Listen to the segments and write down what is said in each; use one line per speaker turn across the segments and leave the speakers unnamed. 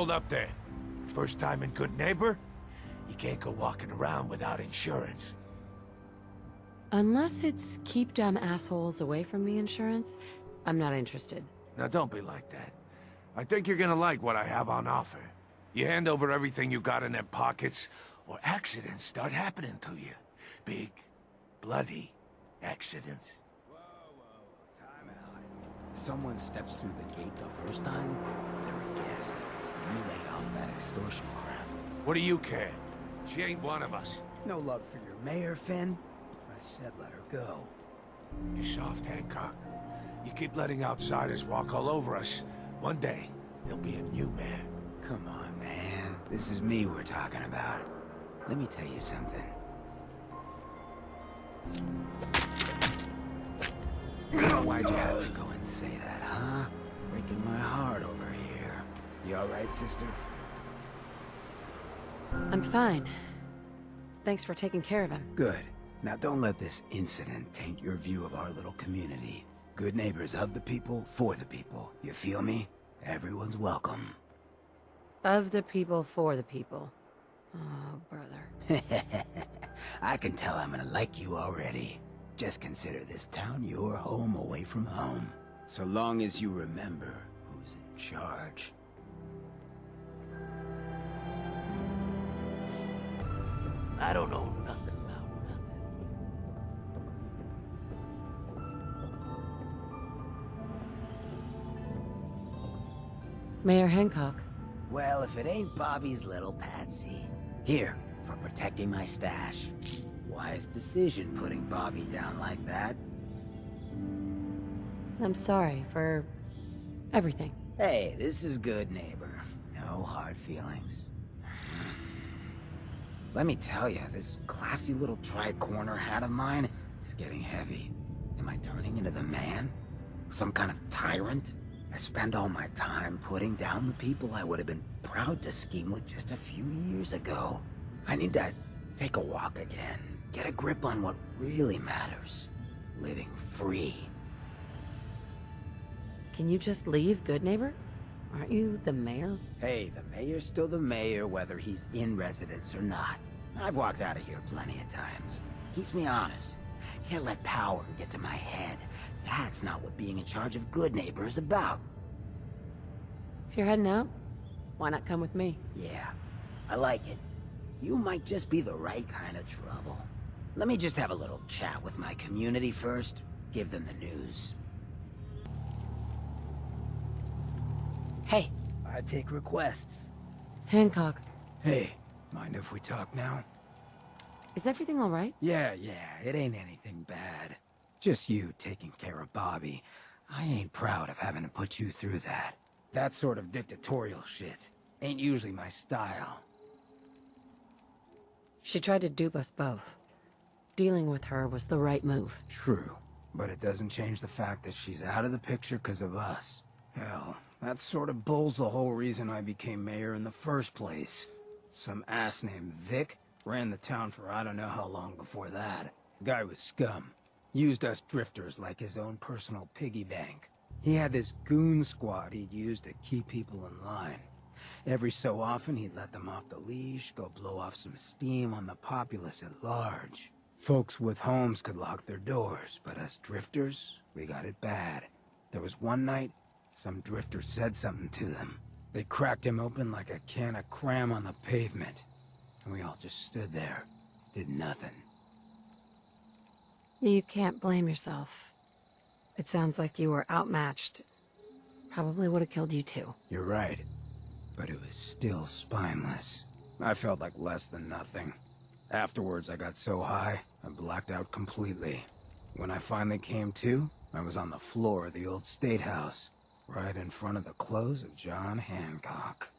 hold up there. First time in Goodneighbor? You can't go walking around without insurance.
Unless it's keep dumb assholes away from me insurance, I'm not interested.
Now don't be like that. I think you're gonna like what I have on offer. You hand over everything you got in them pockets, or accidents start happening to you. Big, bloody accidents.
Whoa, time out. Someone steps through the gate the first time, they're a guest. You lay off that extortion crap.
What do you care? She ain't one of us.
No love for your mayor, Finn? I said let her go.
You soft, Hancock. You keep letting outsiders walk all over us. One day, there'll be a new mayor.
Come on, man. This is me we're talking about. Let me tell you something. Why'd you have to go and say that, huh? Breaking my heart over here. You alright, sister?
I'm fine. Thanks for taking care of him.
Good. Now don't let this incident taint your view of our little community. Good neighbors of the people, for the people. You feel me? Everyone's welcome.
Of the people, for the people. Oh, brother.
I can tell I'm gonna like you already. Just consider this town your home away from home. So long as you remember who's in charge.
I don't know nothing about nothing.
Mayor Hancock.
Well, if it ain't Bobby's little patsy. Here, for protecting my stash. Wise decision putting Bobby down like that.
I'm sorry for everything.
Hey, this is good, neighbor. No hard feelings. Let me tell you, this classy little tri-corner hat of mine is getting heavy. Am I turning into the man? Some kind of tyrant? I spend all my time putting down the people I would have been proud to scheme with just a few years ago. I need to take a walk again. Get a grip on what really matters. Living free.
Can you just leave, Goodneighbor? Aren't you the mayor?
Hey, the mayor's still the mayor whether he's in residence or not. I've walked out of here plenty of times. Keeps me honest. Can't let power get to my head. That's not what being in charge of Goodneighbor is about.
If you're heading out, why not come with me?
Yeah, I like it. You might just be the right kind of trouble. Let me just have a little chat with my community first. Give them the news.
Hey.
I take requests.
Hancock.
Hey, mind if we talk now?
Is everything all right?
Yeah, it ain't anything bad. Just you taking care of Bobby. I ain't proud of having to put you through that. That sort of dictatorial shit ain't usually my style.
She tried to dupe us both. Dealing with her was the right move.
True, but it doesn't change the fact that she's out of the picture because of us. Hell, that sort of bull's the whole reason I became mayor in the first place. Some ass named Vic ran the town for I don't know how long before that. Guy was scum. Used us drifters like his own personal piggy bank. He had this goon squad he'd use to keep people in line. Every so often he'd let them off the leash, go blow off some steam on the populace at large. Folks with homes could lock their doors, but us drifters, we got it bad. There was one night, some drifter said something to them. They cracked him open like a can of cram on the pavement. And we all just stood there, did nothing.
You can't blame yourself. It sounds like you were outmatched. Probably would have killed you too.
You're right. But it was still spineless. I felt like less than nothing. Afterwards, I got so high, I blacked out completely. When I finally came to, I was on the floor of the old state house, right in front of the clothes of John Hancock.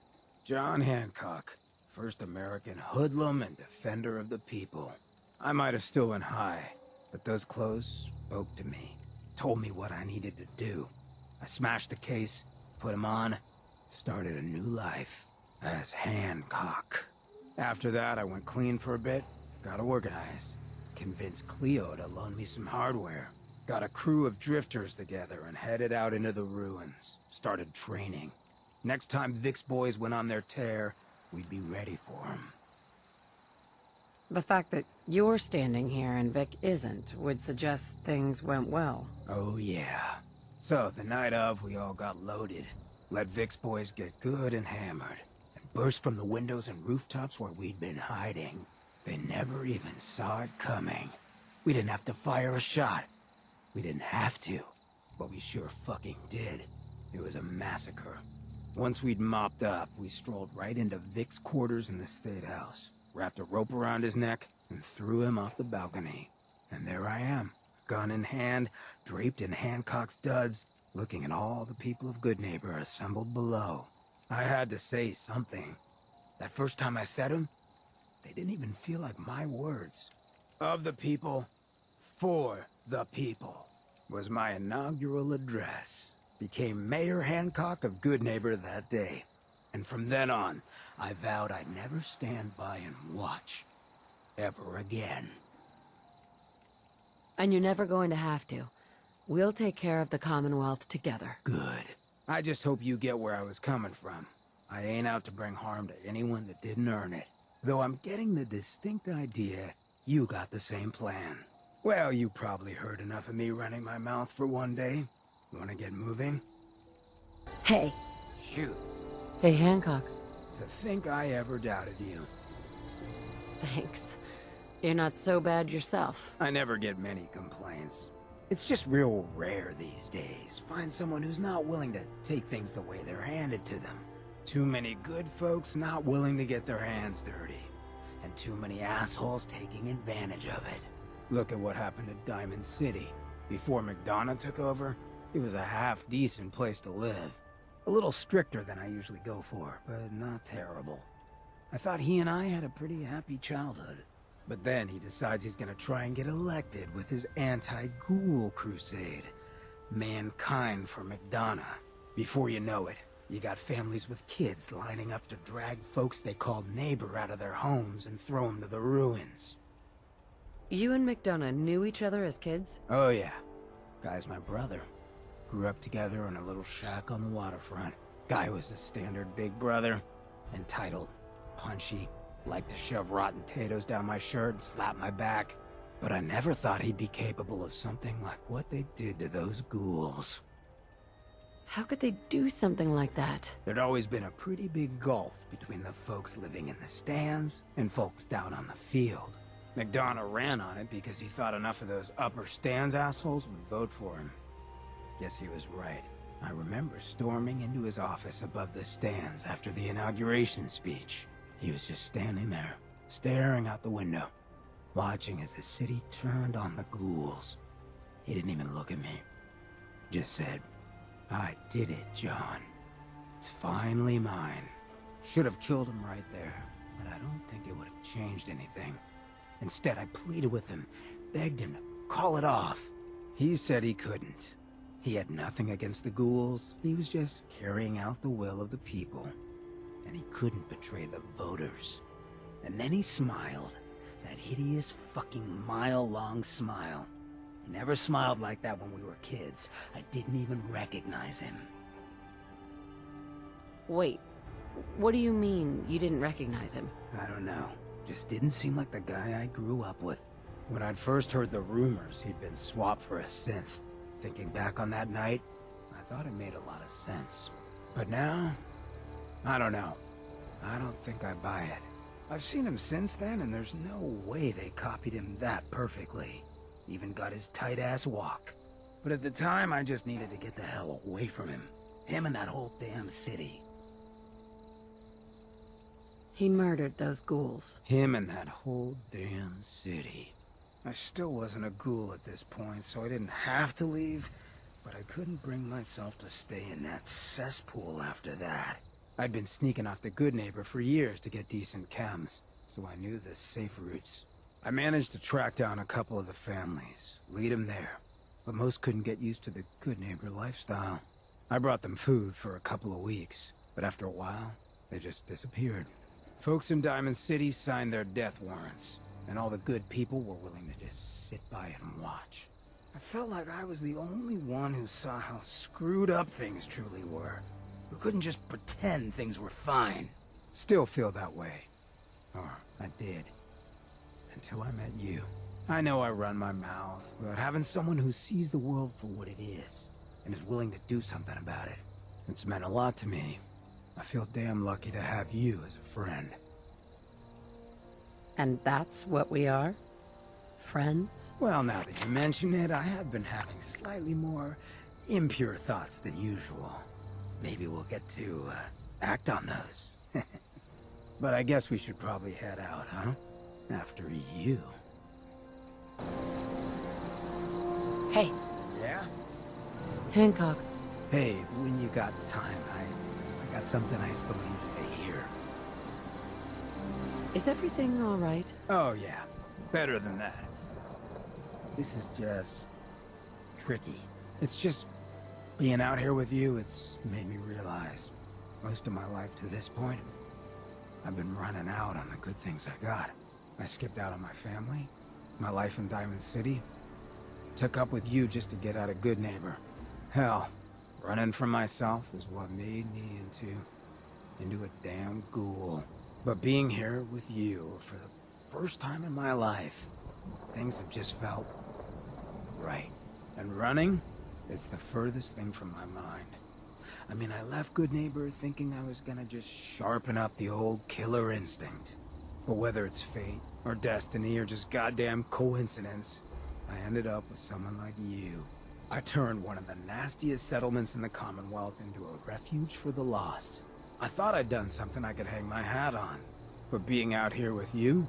John Hancock, first American hoodlum and defender of the people. I might have still been high, but those clothes spoke to me, told me what I needed to do. I smashed the case, put him on, started a new life as Hancock. After that, I went clean for a bit, got organized, convinced Cleo to loan me some hardware, got a crew of drifters together and headed out into the ruins, started training. Next time Vic's boys went on their tear, we'd be ready for them.
The fact that you're standing here and Vic isn't would suggest things went well.
Oh yeah. So, the night of, we all got loaded. Let Vic's boys get good and hammered. And burst from the windows and rooftops where we'd been hiding. They never even saw it coming. We didn't have to fire a shot. We didn't have to. But we sure fucking did. It was a massacre. Once we'd mopped up, we strolled right into Vic's quarters in the State House, wrapped a rope around his neck, and threw him off the balcony. And there I am, gun in hand, draped in Hancock's duds, looking at all the people of Goodneighbor assembled below. I had to say something. That first time I said them, they didn't even feel like my words. Of the people, for the people, was my inaugural address. Became Mayor Hancock of Goodneighbor that day. And from then on, I vowed I'd never stand by and watch. Ever again.
And you're never going to have to. We'll take care of the Commonwealth together.
Good. I just hope you get where I was coming from. I ain't out to bring harm to anyone that didn't earn it. Though I'm getting the distinct idea you got the same plan. Well, you probably heard enough of me running my mouth for one day. Wanna get moving?
Hey.
Shoot.
Hey, Hancock.
To think I ever doubted you.
Thanks. You're not so bad yourself.
I never get many complaints. It's just real rare these days. Find someone who's not willing to take things the way they're handed to them. Too many good folks not willing to get their hands dirty. And too many assholes taking advantage of it. Look at what happened to Diamond City. Before McDonough took over, it was a half-decent place to live. A little stricter than I usually go for, but not terrible. I thought he and I had a pretty happy childhood. But then he decides he's gonna try and get elected with his anti-ghoul crusade. Mankind for McDonough. Before you know it, you got families with kids lining up to drag folks they called neighbor out of their homes and throw them to the ruins.
You and McDonough knew each other as kids?
Oh yeah. Guy's my brother. Grew up together in a little shack on the waterfront. Guy was the standard big brother. Entitled, punchy, liked to shove rotten potatoes down my shirt and slap my back. But I never thought he'd be capable of something like what they did to those ghouls.
How could they do something like that?
There'd always been a pretty big gulf between the folks living in the stands and folks down on the field. McDonough ran on it because he thought enough of those upper stands assholes would vote for him. Guess he was right. I remember storming into his office above the stands after the inauguration speech. He was just standing there, staring out the window, watching as the city turned on the ghouls. He didn't even look at me. Just said, "I did it, John. It's finally mine." Should have killed him right there, but I don't think it would have changed anything. Instead, I pleaded with him, begged him to call it off. He said he couldn't. He had nothing against the ghouls. He was just carrying out the will of the people. And he couldn't betray the voters. And then he smiled. That hideous fucking mile-long smile. He never smiled like that when we were kids. I didn't even recognize him.
Wait, what do you mean you didn't recognize him?
I don't know. Just didn't seem like the guy I grew up with. When I'd first heard the rumors he'd been swapped for a synth, thinking back on that night, I thought it made a lot of sense. But now, I don't know. I don't think I buy it. I've seen him since then, and there's no way they copied him that perfectly. Even got his tight-ass walk. But at the time, I just needed to get the hell away from him. Him and that whole damn city.
He murdered those ghouls.
Him and that whole damn city. I still wasn't a ghoul at this point, so I didn't have to leave, but I couldn't bring myself to stay in that cesspool after that. I'd been sneaking off to Goodneighbor for years to get decent chems, so I knew the safe routes. I managed to track down a couple of the families, lead them there, but most couldn't get used to the Goodneighbor lifestyle. I brought them food for a couple of weeks, but after a while, they just disappeared. Folks in Diamond City signed their death warrants, and all the good people were willing to just sit by and watch. I felt like I was the only one who saw how screwed up things truly were. We couldn't just pretend things were fine. Still feel that way. Or I did. Until I met you. I know I run my mouth, but having someone who sees the world for what it is, and is willing to do something about it, it's meant a lot to me. I feel damn lucky to have you as a friend.
And that's what we are? Friends?
Well, now that you mention it, I have been having slightly more impure thoughts than usual. Maybe we'll get to act on those. But I guess we should probably head out, huh? After you.
Hey,
Yeah?
Hancock.
Hey, when you got time, I got something I still need you to hear.
Is everything all right?
Oh yeah, better than that. This is just tricky. It's just being out here with you, it's made me realize most of my life to this point, I've been running out on the good things I got. I skipped out on my family, my life in Diamond City, took up with you just to get out of Goodneighbor. Hell, running from myself is what made me into a damn ghoul. But being here with you for the first time in my life, things have just felt right. And running is the furthest thing from my mind. I mean, I left Goodneighbor thinking I was gonna just sharpen up the old killer instinct. But whether it's fate, or destiny, or just goddamn coincidence, I ended up with someone like you. I turned one of the nastiest settlements in the Commonwealth into a refuge for the lost. I thought I'd done something I could hang my hat on. But being out here with you,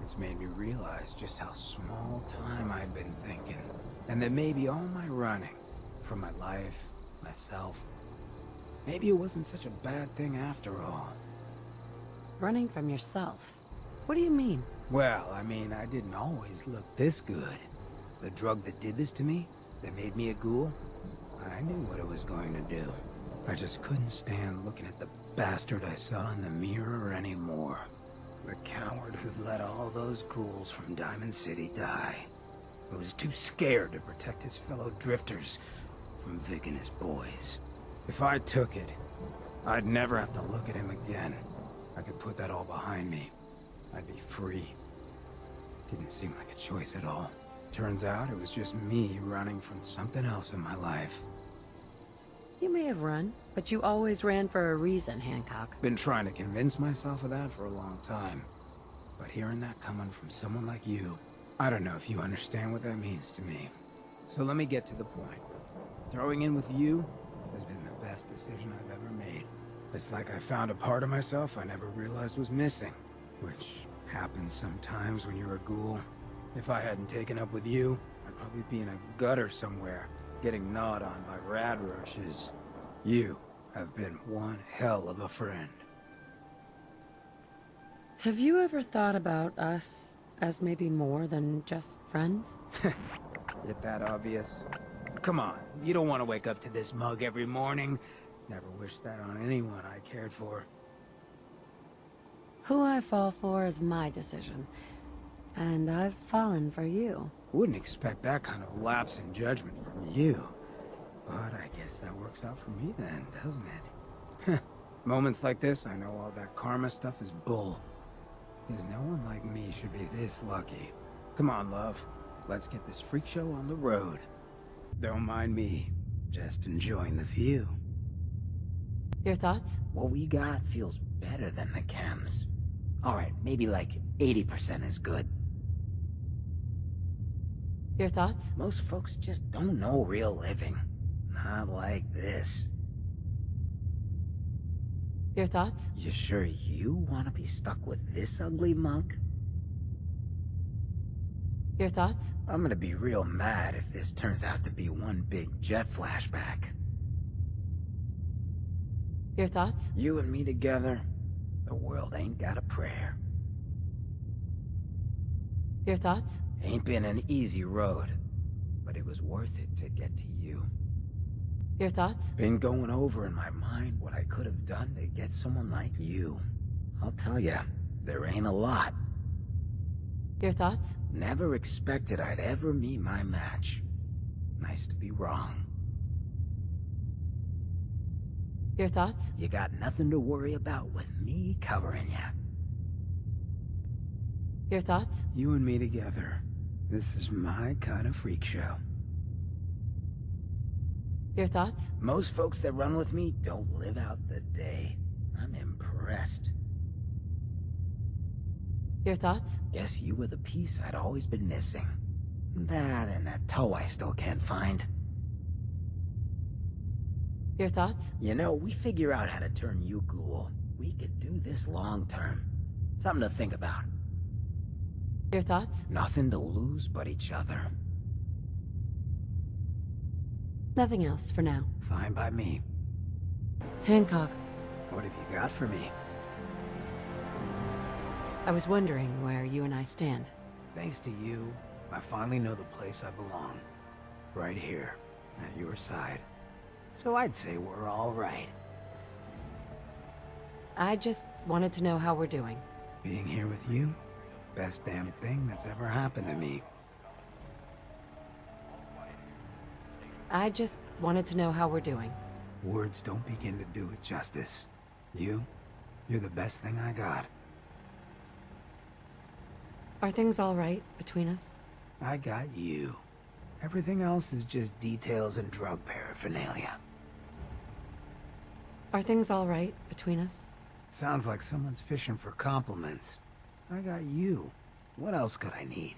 it's made me realize just how small time I'd been thinking. And that maybe all my running, from my life, myself, maybe it wasn't such a bad thing after all.
Running from yourself? What do you mean?
Well, I mean, I didn't always look this good. The drug that did this to me, that made me a ghoul, I knew what it was going to do. I just couldn't stand looking at the bastard I saw in the mirror anymore. The coward who'd let all those ghouls from Diamond City die. Who was too scared to protect his fellow drifters from Vic and his boys. If I took it, I'd never have to look at him again. I could put that all behind me. I'd be free. Didn't seem like a choice at all. Turns out it was just me running from something else in my life.
You may have run, but you always ran for a reason, Hancock.
Been trying to convince myself of that for a long time. But hearing that coming from someone like you, I don't know if you understand what that means to me. So let me get to the point. Throwing in with you has been the best decision I've ever made. It's like I found a part of myself I never realized was missing. Which happens sometimes when you're a ghoul. If I hadn't taken up with you, I'd probably be in a gutter somewhere, getting gnawed on by rad roaches. You have been one hell of a friend.
Have you ever thought about us as maybe more than just friends?
Is that obvious? Come on, you don't want to wake up to this mug every morning. Never wished that on anyone I cared for.
Who I fall for is my decision. And I've fallen for you.
Wouldn't expect that kind of lapse in judgment from you. But I guess that works out for me then, doesn't it? Moments like this, I know all that karma stuff is bull. Because no one like me should be this lucky. Come on, love. Let's get this freak show on the road. Don't mind me. Just enjoying the view.
Your thoughts?
What we got feels better than the chems. Alright, maybe like 80% is good.
Your thoughts?
Most folks just don't know real living. Not like this.
Your thoughts?
You sure you want to be stuck with this ugly mug?
Your thoughts?
I'm gonna be real mad if this turns out to be one big jet flashback.
Your thoughts?
You and me together, the world ain't got a prayer.
Your thoughts?
Ain't been an easy road, but it was worth it to get to you.
Your thoughts?
Been going over in my mind what I could have done to get someone like you. I'll tell ya, there ain't a lot.
Your thoughts?
Never expected I'd ever meet my match. Nice to be wrong.
Your thoughts?
You got nothing to worry about with me covering you.
Your thoughts?
You and me together. This is my kind of freak show.
Your thoughts?
Most folks that run with me don't live out the day. I'm impressed.
Your thoughts?
Guess you were the piece I'd always been missing. That and that toe I still can't find.
Your thoughts?
You know, we figure out how to turn you ghoul. We could do this long term. Something to think about.
Your thoughts?
Nothing to lose but each other.
Nothing else for now.
Fine by me.
Hancock,
What have you got for me?
I was wondering where you and I stand.
Thanks to you, I finally know the place I belong. Right here, at your side. So I'd say we're all right.
I just wanted to know how we're doing.
Being here with you, best damn thing that's ever happened to me.
I just wanted to know how we're doing.
Words don't begin to do it justice. You're the best thing I got.
Are things all right between us?
I got you. Everything else is just details and drug paraphernalia.
Are things all right between us?
Sounds like someone's fishing for compliments. I got you. What else could I need?